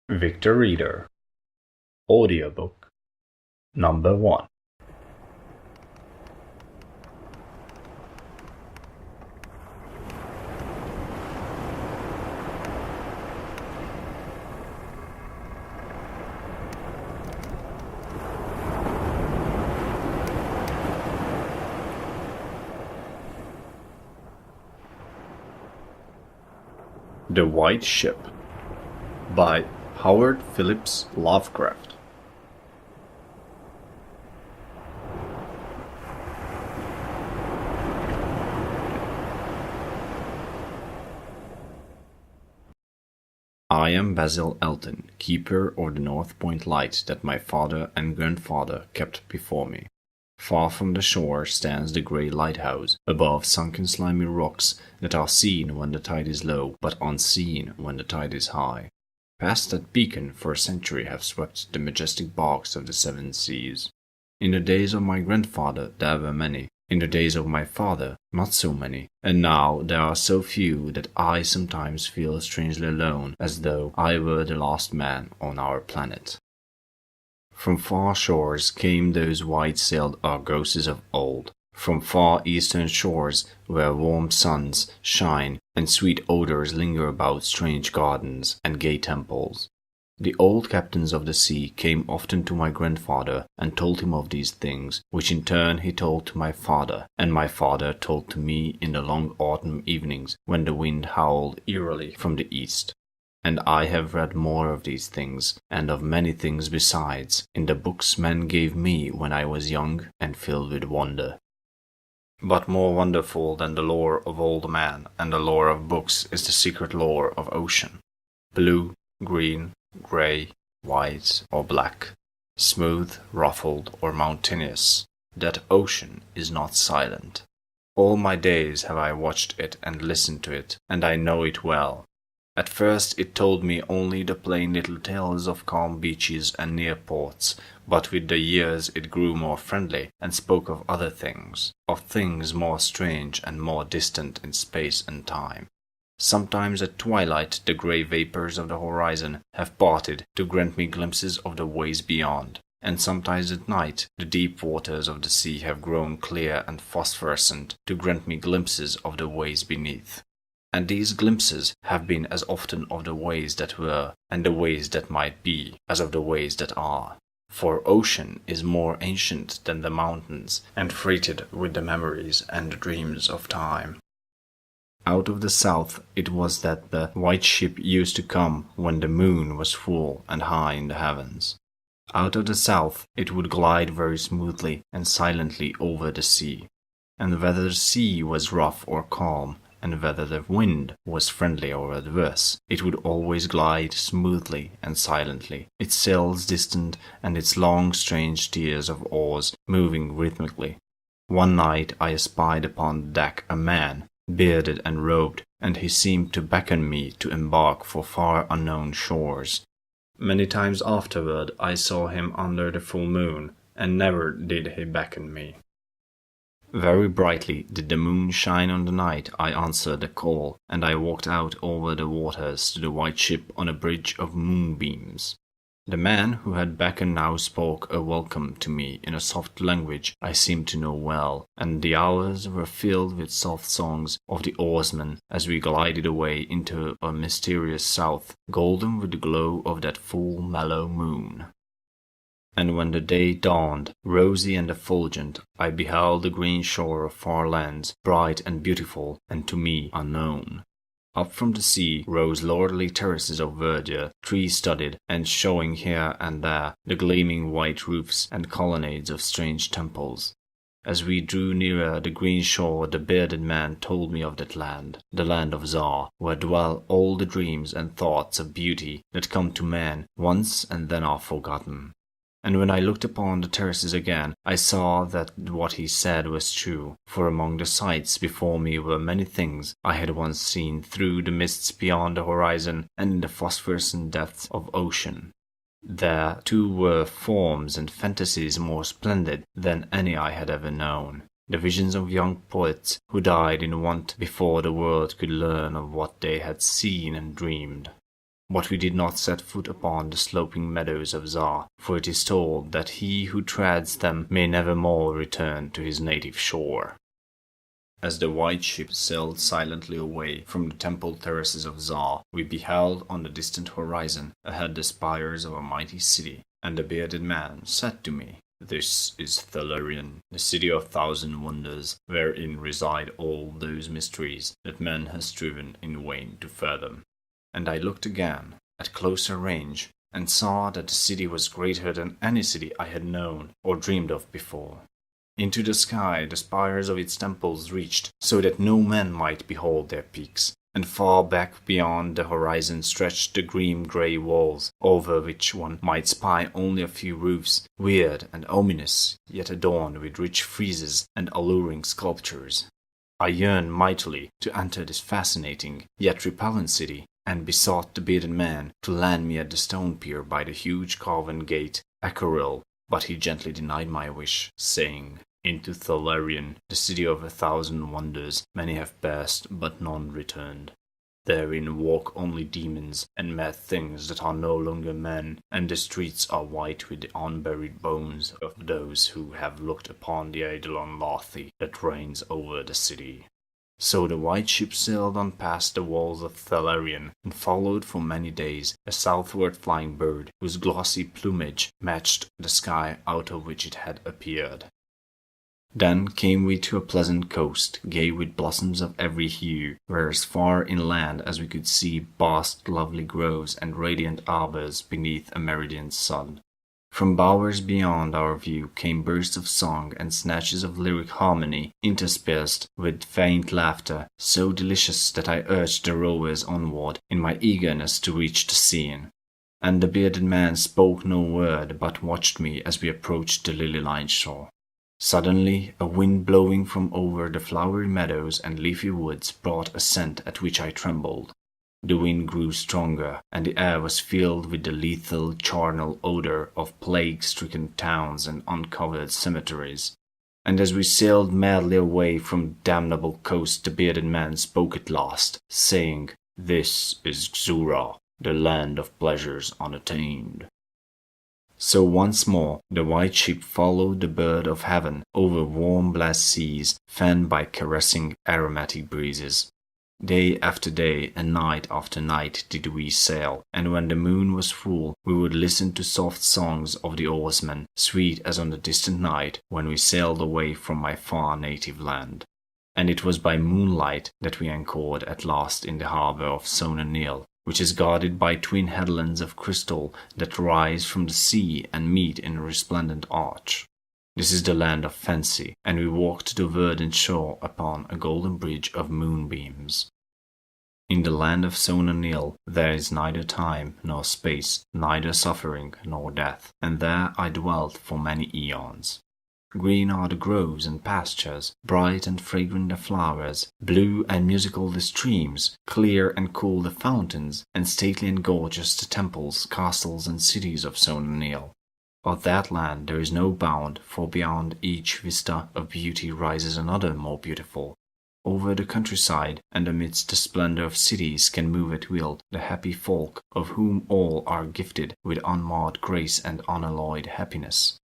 ViktoReader Audiobook Number 1. The White Ship by Howard Phillips Lovecraft. I am Basil Elton, keeper of the North Point light that my father and grandfather kept before me. Far from the shore stands the grey lighthouse, above sunken slimy rocks that are seen when the tide is low, but unseen when the tide is high. Past that beacon for a century have swept the majestic barks of the seven seas. In the days of my grandfather there were many, in the days of my father not so many, and now there are so few that I sometimes feel strangely alone, as though I were the last man on our planet. From far shores came those white-sailed argosies of old, from far eastern shores where warm suns shine and sweet odors linger about strange gardens and gay temples. The old captains of the sea came often to my grandfather and told him of these things, which in turn he told to my father, and my father told to me in the long autumn evenings when the wind howled eerily from the east. And I have read more of these things, and of many things besides, in the books men gave me when I was young and filled with wonder. But more wonderful than the lore of old men and the lore of books is the secret lore of ocean. Blue, green, grey, white, or black, smooth, ruffled, or mountainous, that ocean is not silent. All my days have I watched it and listened to it, and I know it well. At first it told me only the plain little tales of calm beaches and near ports, but with the years it grew more friendly and spoke of other things, of things more strange and more distant in space and time. Sometimes at twilight the grey vapours of the horizon have parted to grant me glimpses of the ways beyond, and sometimes at night the deep waters of the sea have grown clear and phosphorescent to grant me glimpses of the ways beneath. And these glimpses have been as often of the ways that were, and the ways that might be, as of the ways that are. For ocean is more ancient than the mountains, and freighted with the memories and the dreams of time. Out of the south it was that the white ship used to come when the moon was full and high in the heavens. Out of the south it would glide very smoothly and silently over the sea. And whether the sea was rough or calm, and whether the wind was friendly or adverse, it would always glide smoothly and silently, its sails distant and its long strange tiers of oars moving rhythmically. One night I espied upon the deck a man, bearded and robed, and he seemed to beckon me to embark for far unknown shores. Many times afterward I saw him under the full moon, and never did he beckon me. Very brightly did the moon shine on the night I answered the call, and I walked out over the waters to the white ship on a bridge of moonbeams. The man who had beckoned now spoke a welcome to me in a soft language I seemed to know well, and the hours were filled with soft songs of the oarsmen as we glided away into a mysterious south, golden with the glow of that full mellow moon. And when the day dawned, rosy and effulgent, I beheld the green shore of far lands, bright and beautiful, and to me unknown. Up from the sea rose lordly terraces of verdure, tree-studded, and showing here and there the gleaming white roofs and colonnades of strange temples. As we drew nearer the green shore, the bearded man told me of that land, the land of Zar, where dwell all the dreams and thoughts of beauty that come to man once and then are forgotten. And when I looked upon the terraces again, I saw that what he said was true, for among the sights before me were many things I had once seen through the mists beyond the horizon and in the phosphorescent depths of ocean. There, too, were forms and fantasies more splendid than any I had ever known, the visions of young poets who died in want before the world could learn of what they had seen and dreamed. But we did not set foot upon the sloping meadows of Zar, for it is told that he who treads them may never more return to his native shore. As the white ship sailed silently away from the temple terraces of Zar, we beheld on the distant horizon ahead the spires of a mighty city, and the bearded man said to me, "This is Thalarion, the city of thousand wonders, wherein reside all those mysteries that man has striven in vain to fathom." And I looked again, at closer range, and saw that the city was greater than any city I had known or dreamed of before. Into the sky the spires of its temples reached, so that no man might behold their peaks, and far back beyond the horizon stretched the green-grey walls, over which one might spy only a few roofs, weird and ominous, yet adorned with rich friezes and alluring sculptures. I yearned mightily to enter this fascinating, yet repellent city, and besought the bearded man to land me at the stone pier by the huge carven gate, Acoril, but he gently denied my wish, saying, "Into Thalarion, the city of 1,000 wonders, many have passed, but none returned. Therein walk only demons and mad things that are no longer men, and the streets are white with the unburied bones of those who have looked upon the Eidolon Lathi that reigns over the city." So the white ship sailed on past the walls of Thalarion, and followed for many days a southward flying bird, whose glossy plumage matched the sky out of which it had appeared. Then came we to a pleasant coast, gay with blossoms of every hue, where as far inland as we could see vast lovely groves and radiant arbours beneath a meridian sun. From bowers beyond our view came bursts of song and snatches of lyric harmony, interspersed with faint laughter, so delicious that I urged the rowers onward in my eagerness to reach the scene. And the bearded man spoke no word, but watched me as we approached the lily-lined shore. Suddenly, a wind blowing from over the flowery meadows and leafy woods brought a scent at which I trembled. The wind grew stronger, and the air was filled with the lethal charnel odor of plague-stricken towns and uncovered cemeteries. And as we sailed madly away from the damnable coast, the bearded man spoke at last, saying, "This is Xura, the land of pleasures unattained." So once more the white ship followed the bird of heaven over warm blessed seas, fanned by caressing aromatic breezes. Day after day and night after night did we sail, and when the moon was full we would listen to soft songs of the oarsmen, sweet as on the distant night when we sailed away from my far native land. And it was by moonlight that we anchored at last in the harbour of Sonanil, which is guarded by twin headlands of crystal that rise from the sea and meet in a resplendent arch. This is the land of fancy, and we walked to the verdant shore upon a golden bridge of moonbeams. In the land of Sonanil there is neither time nor space, neither suffering nor death, and there I dwelt for many eons. Green are the groves and pastures, bright and fragrant the flowers, blue and musical the streams, clear and cool the fountains, and stately and gorgeous the temples, castles, and cities of Sonanil. Of that land there is no bound, for beyond each vista of beauty rises another more beautiful. Over the countryside and amidst the splendor of cities can move at will the happy folk, of whom all are gifted with unmarred grace and unalloyed happiness.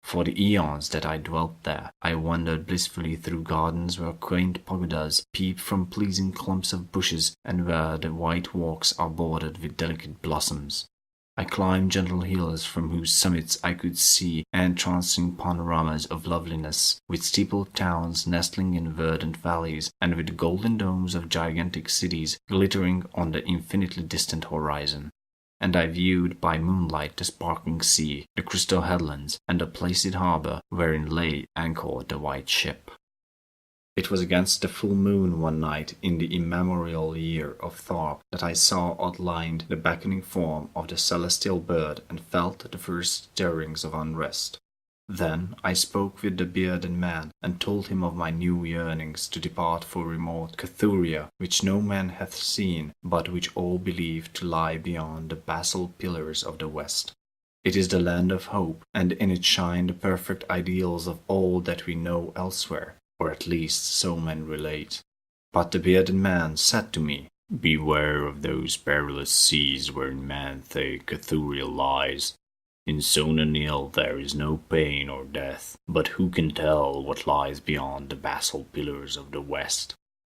For the eons that I dwelt there, I wandered blissfully through gardens where quaint pagodas peep from pleasing clumps of bushes, and where the white walks are bordered with delicate blossoms. I climbed gentle hills from whose summits I could see entrancing panoramas of loveliness, with steepled towns nestling in verdant valleys, and with the golden domes of gigantic cities glittering on the infinitely distant horizon. And I viewed by moonlight the sparkling sea, the crystal headlands, and the placid harbour wherein lay anchored the white ship. It was against the full moon one night in the immemorial year of Tharp that I saw outlined the beckoning form of the celestial bird and felt the first stirrings of unrest. Then I spoke with the bearded man, and told him of my new yearnings to depart for remote Cathuria, which no man hath seen, but which all believe to lie beyond the basalt pillars of the west. It is the land of hope, and in it shine the perfect ideals of all that we know elsewhere, or at least so men relate. But the bearded man said to me, Beware of those perilous seas wherein man-thick Cathuria lies. In Sona Neil there is no pain or death, but who can tell what lies beyond the basalt pillars of the west?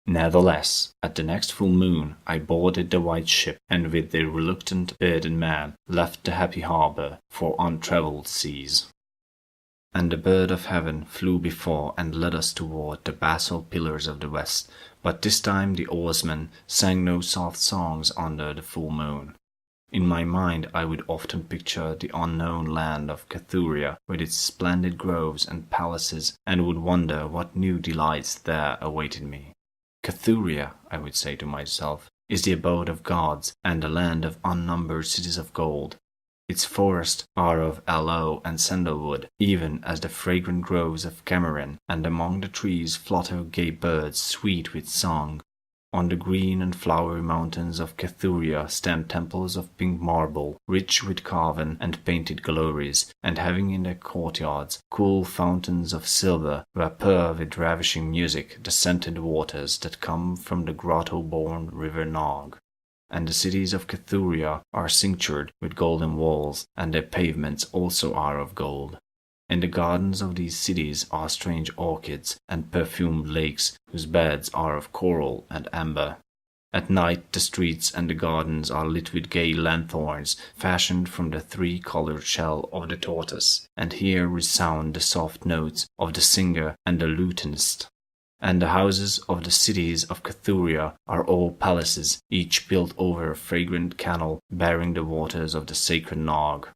Nevertheless, at the next full moon I boarded the white ship, and with the reluctant bearded man left the happy harbour for untravelled seas. And the bird of heaven flew before and led us toward the basalt pillars of the west, but this time the oarsmen sang no soft songs under the full moon. In my mind I would often picture the unknown land of Cathuria with its splendid groves and palaces, and would wonder what new delights there awaited me. Cathuria, I would say to myself, is the abode of gods and the land of unnumbered cities of gold. Its forests are of aloe and sandalwood, even as the fragrant groves of Cameron, and among the trees flutter gay birds sweet with song. On the green and flowery mountains of Cathuria stand temples of pink marble, rich with carven and painted glories, and having in their courtyards cool fountains of silver, where purr with ravishing music the scented waters that come from the grotto-born river Nog. And the cities of Cathuria are cinctured with golden walls, and their pavements also are of gold. In the gardens of these cities are strange orchids and perfumed lakes whose beds are of coral and amber. At night the streets and the gardens are lit with gay lanthorns fashioned from the three-colored shell of the tortoise, and here resound the soft notes of the singer and the lutenist. And the houses of the cities of Cathuria are all palaces, each built over a fragrant canal bearing the waters of the sacred Nog.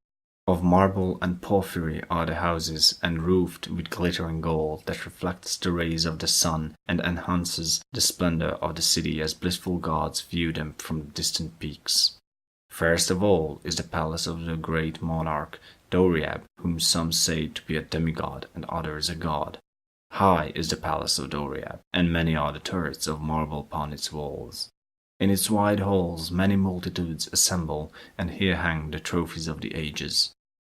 Of marble and porphyry are the houses, and roofed with glittering gold that reflects the rays of the sun and enhances the splendor of the city as blissful gods view them from distant peaks. Fairest of all is the palace of the great monarch Doriab, whom some say to be a demigod and others a god. High is the palace of Doriab, and many are the turrets of marble upon its walls. In its wide halls many multitudes assemble, and here hang the trophies of the ages.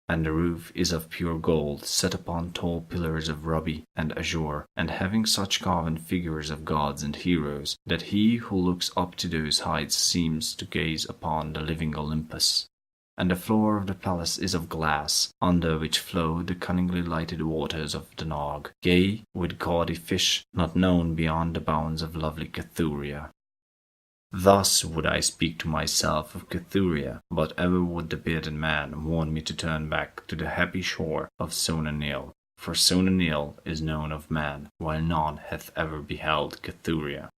And the roof is of pure gold, set upon tall pillars of ruby and azure, and having such carven figures of gods and heroes, that he who looks up to those heights seems to gaze upon the living Olympus. And the floor of the palace is of glass, under which flow the cunningly lighted waters of the Nog, gay with gaudy fish not known beyond the bounds of lovely Cathuria. Thus would I speak to myself of Cathuria, but ever would the bearded man warn me to turn back to the happy shore of Sona Neil, for Sona Neil is known of man, while none hath ever beheld Cathuria.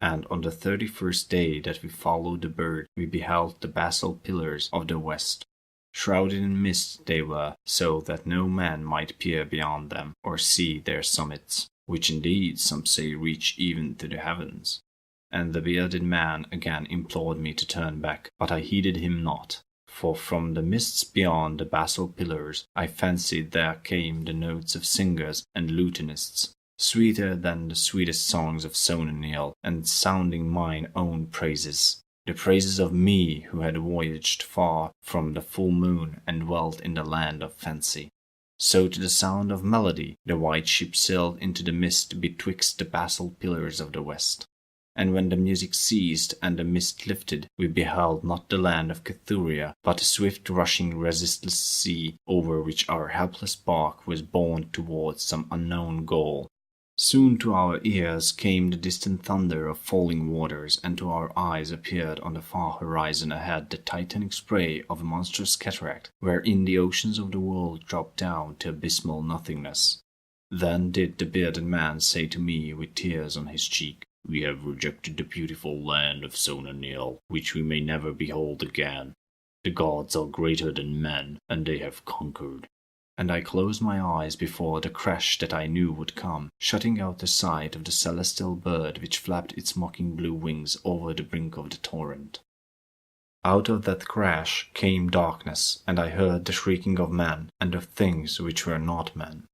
And on the 31st day that we followed the bird, we beheld the basalt pillars of the west. Shrouded in mist they were, so that no man might peer beyond them, or see their summits, which indeed some say reach even to the heavens. And the bearded man again implored me to turn back, but I heeded him not, for from the mists beyond the basalt pillars I fancied there came the notes of singers and lutenists, sweeter than the sweetest songs of Sona Neil, and sounding mine own praises, the praises of me who had voyaged far from the full moon and dwelt in the land of fancy. So to the sound of melody the white ship sailed into the mist betwixt the basalt pillars of the west. And when the music ceased and the mist lifted, we beheld not the land of Cathuria, but a swift-rushing, resistless sea over which our helpless bark was borne towards some unknown goal. Soon to our ears came the distant thunder of falling waters, and to our eyes appeared on the far horizon ahead the titanic spray of a monstrous cataract, wherein the oceans of the world dropped down to abysmal nothingness. Then did the bearded man say to me with tears on his cheek, "We have rejected the beautiful land of Sona Neil, which we may never behold again. The gods are greater than men, and they have conquered." And I closed my eyes before the crash that I knew would come, shutting out the sight of the celestial bird which flapped its mocking blue wings over the brink of the torrent. Out of that crash came darkness, and I heard the shrieking of men, and of things which were not men.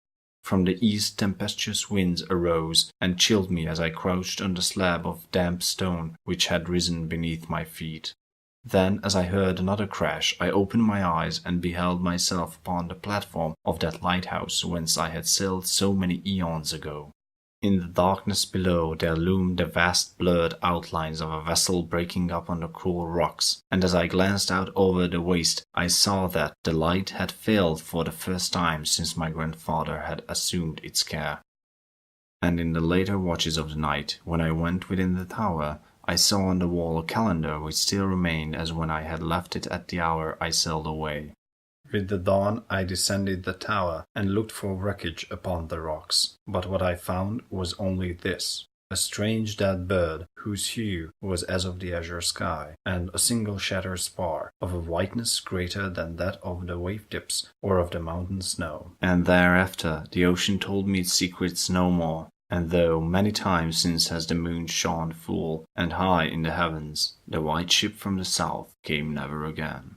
From the east tempestuous winds arose, and chilled me as I crouched on the slab of damp stone which had risen beneath my feet. Then, as I heard another crash, I opened my eyes and beheld myself upon the platform of that lighthouse whence I had sailed so many eons ago. In the darkness below there loomed the vast blurred outlines of a vessel breaking up on the cruel rocks, and as I glanced out over the waste, I saw that the light had failed for the first time since my grandfather had assumed its care. And in the later watches of the night, when I went within the tower, I saw on the wall a calendar which still remained as when I had left it at the hour I sailed away. With the dawn I descended the tower and looked for wreckage upon the rocks, but what I found was only this: a strange dead bird, whose hue was as of the azure sky, and a single shattered spar, of a whiteness greater than that of the wave-tips or of the mountain snow. And thereafter the ocean told me its secrets no more, and though many times since has the moon shone full and high in the heavens, the white ship from the south came never again.